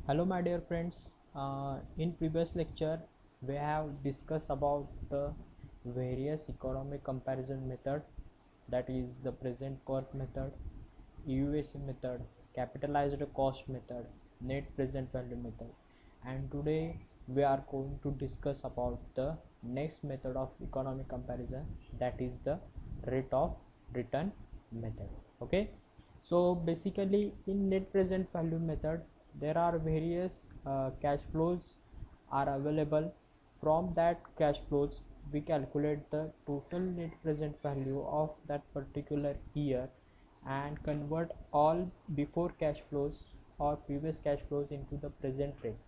Hello my dear friends. In previous lecture we have discussed about the various economic comparison method, that is the present worth method, EUAC method, capitalized cost method, net present value method, and today we are going to discuss about the next method of economic comparison, that is the rate of return method. Okay, so basically in net present value method there are various cash flows are available. From that cash flows we calculate the total net present value of that particular year and convert all before cash flows or previous cash flows into the present rate.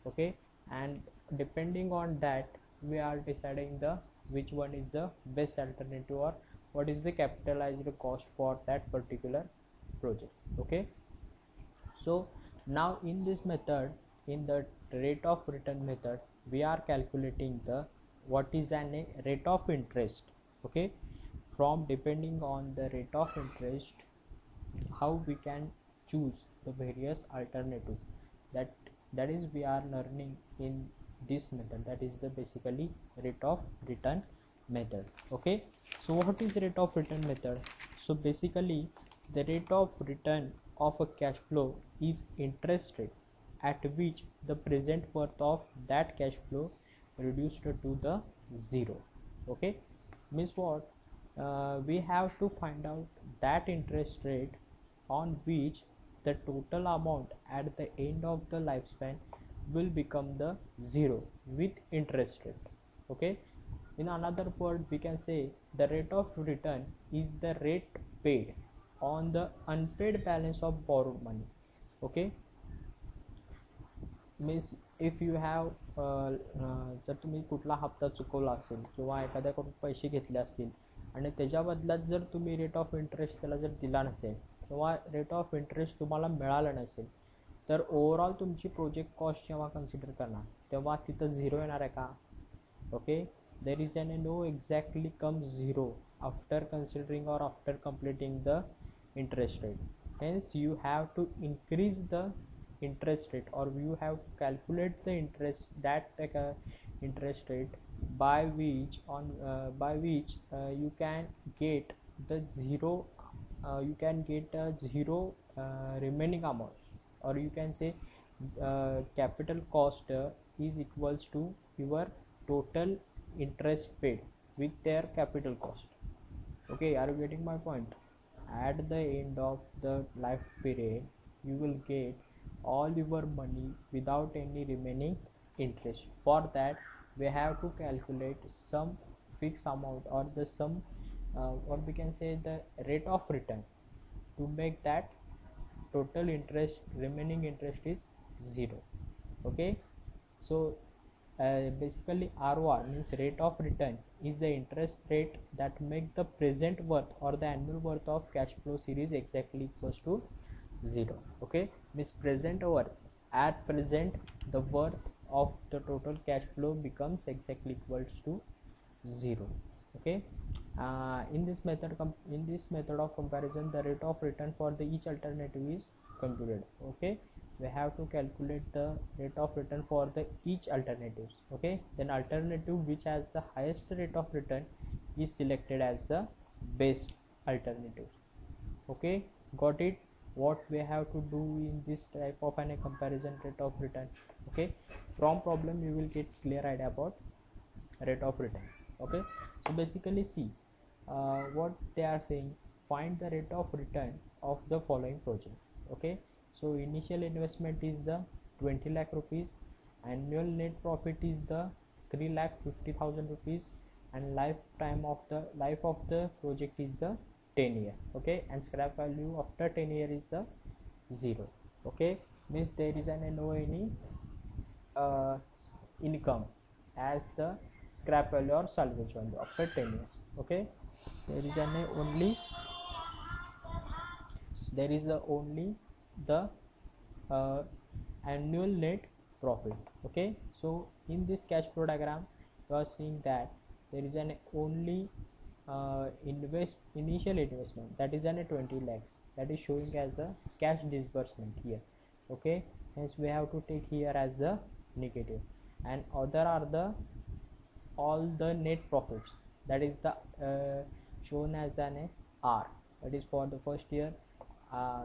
Okay, and depending on that we are deciding the which one is the best alternative or what is the capitalized cost for that particular project. Okay, so now in this method, in the rate of return method, we are calculating the what is an a rate of interest. Okay, from depending on the rate of interest, how we can choose the various alternative, that is we are learning in this method, that is the basically rate of return method. Okay, so what is rate of return method? So basically the rate of return of a cash flow is interest rate at which the present worth of that cash flow reduced to the zero. Okay, means what, we have to find out that interest rate on which the total amount at the end of the lifespan will become the zero with interest rate. Okay, in another word we can say the rate of return is the rate paid on the unpaid balance of borrowed money. Okay, means if you have जर तुम्ही कुठला हप्ता चुकवला असेल किंवा एखाद्याकडून पैसे घेतले असतील आणि त्याच्या बदल्यात जर तुम्ही रेट ऑफ इंटरेस्ट त्याला जर दिला नसेल किंवा रेट ऑफ इंटरेस्ट तुम्हाला मिळालं नसेल तर ओव्हरऑल तुमची प्रोजेक्ट कॉस्ट जेव्हा कन्सिडर करणार तेव्हा तिथं झिरो येणार आहे का? Okay, there is an no exactly comes zero after considering or after completing the interest rate. Hence you have to increase the interest rate or you have to calculate the interest that interest rate by which you can get the zero, you can get a zero remaining amount, or you can say capital cost is equals to your total interest paid with their capital cost. Okay, are you getting my point? At the end of the life period you will get all your money without any remaining interest. For that we have to calculate some fixed amount or the sum, or we can say the rate of return, to make that total interest remaining interest is zero. Okay, so basically ROR means rate of return is the interest rate that make the present worth or the annual worth of cash flow series exactly equals to zero. Okay, means present worth, at present the worth of the total cash flow becomes exactly equals to zero. Okay, in this method of comparison the rate of return for the each alternative is computed. Okay, we have to calculate the rate of return for the each alternatives. Okay, then alternative which has the highest rate of return is selected as the best alternative. Okay, got it? What we have to do in this type of a comparison rate of return. Okay, from problem you will get clear idea about rate of return. Okay, so basically see what they are saying, find the rate of return of the following project. Okay, so initial investment is the 20 lakh rupees, annual net profit is the 3,50,000 rupees, and lifetime of the life of the project is the 10 year. Okay, and scrap value after 10 year is the zero. Okay, means there is an no any income as the scrap value or salvage value after 10 years. Okay, there is an only the annual net profit. Okay, so in this cash flow diagram you are seeing that there is an only initial investment, that is an 20 lakhs, that is showing as the cash disbursement here. Okay, hence we have to take here as the negative, and other are the all the net profits, that is the shown as an R, that is for the first year,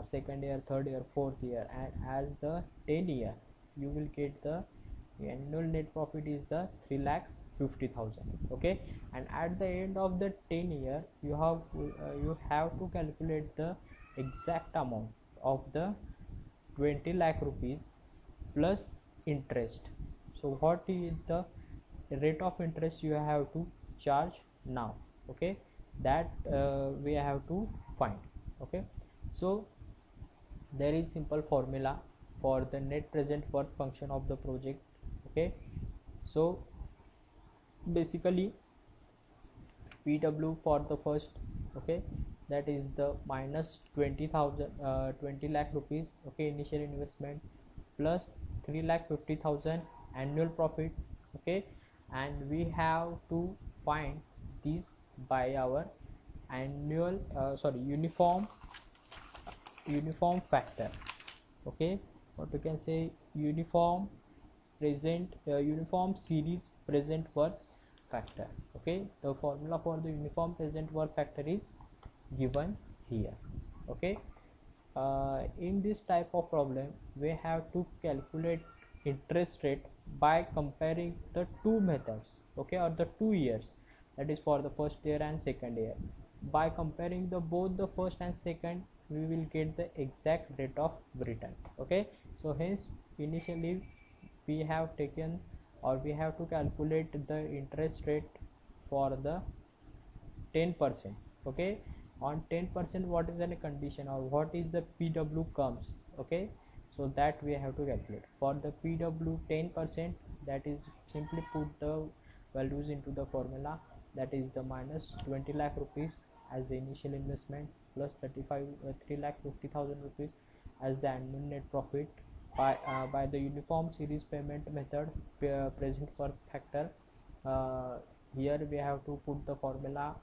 second year, third year, fourth year, and as the 10 year you will get the annual net profit is the 3,50,000. okay, and at the end of the 10 year you have to calculate the exact amount of the 20 lakh rupees plus interest. So what is the rate of interest you have to charge now? Okay, that we have to find. Okay, so there is simple formula for the net present worth function of the project. Okay, so basically PW for the first, okay, that is the minus 20 lakh rupees, okay, initial investment, plus 3,50,000 annual profit. Okay, and we have to find this by our annual uniform factor. Okay, what we can say, uniform series present worth factor. Okay, the formula for the uniform present worth factor is given here. Okay, in this type of problem we have to calculate interest rate by comparing the two methods, okay, or the 2 years, that is for the first year and second year. By comparing the both the first and second, we will get the exact rate of return. Okay, so hence initially we have taken, or we have to calculate the interest rate for the 10%. okay, on 10% what is the condition, or what is the PW comes. Okay, so that we have to calculate for the PW 10%, that is simply put the values into the formula, that is the minus 20 lakh rupees as the initial investment, plus 3,50,000 rupees as the annual net profit by the uniform series payment method present worth factor. Here we have to put the formula,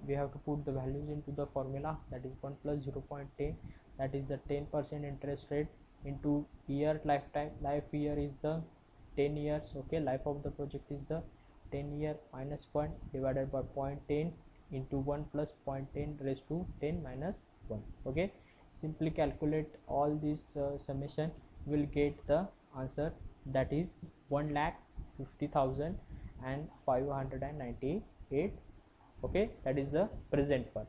we have to put the values into the formula, that is 1 plus 0.10, that is the 10% interest rate into year lifetime. Life year is the 10 years. Okay, life of the project is the 10 year, minus 1 divided by 0.10 into 1 plus 0.10 raised to 10 minus 1. Okay, simply calculate all this summation, will get the answer, that is 1,50,598. okay, that is the present worth.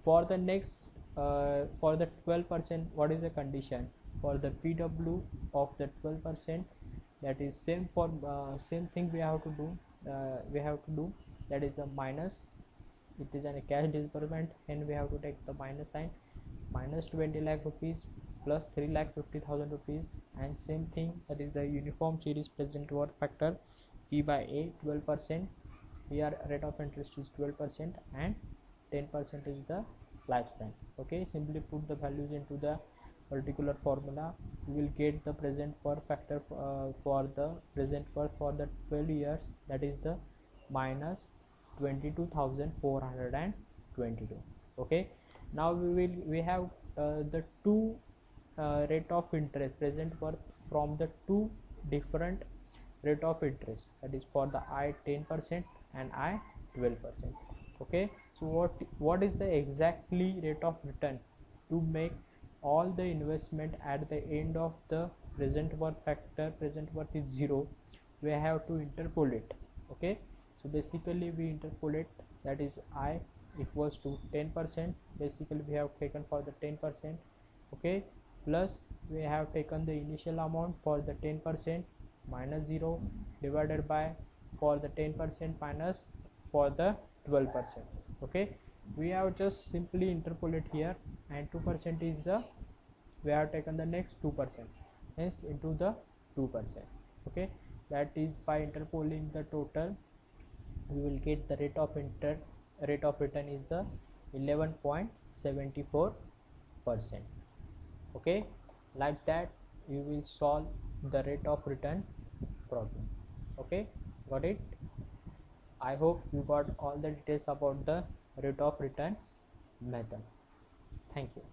For the next for the 12%, what is the condition for the PW of the 12%? That is same for same thing we have to do, that is the minus, it is a cash disbursement, and we have to take the minus sign, minus 20 lakh rupees plus 3,50,000 rupees, and same thing, that is the uniform series present worth factor P by A 12%. Here rate of interest is 12% and 10% is the lifetime. Okay, simply put the values into the particular formula, you will get the present worth factor for the present worth for the 12 years, that is the minus 22,422. okay, now we have the two rate of interest present worth from the two different rate of interest, that is for the I 10% and I 12%. okay, so what is the exactly rate of return to make all the investment at the end of the present worth factor, present worth is 0, we have to interpolate. okay, so basically we interpolate, that is I equals to 10%, basically we have taken for the 10%. okay, plus we have taken the initial amount for the 10% minus 0 divided by for the 10% minus for the 12%. okay, we have just simply interpolate here, and 2% is the, we have taken the next 2%, hence into the 2%. okay, that is by interpolating the total, we will get the rate of return is the 11.74%. okay, like that you will solve the rate of return problem. okay, got it? I hope you got all the details about the rate of return method. Thank you.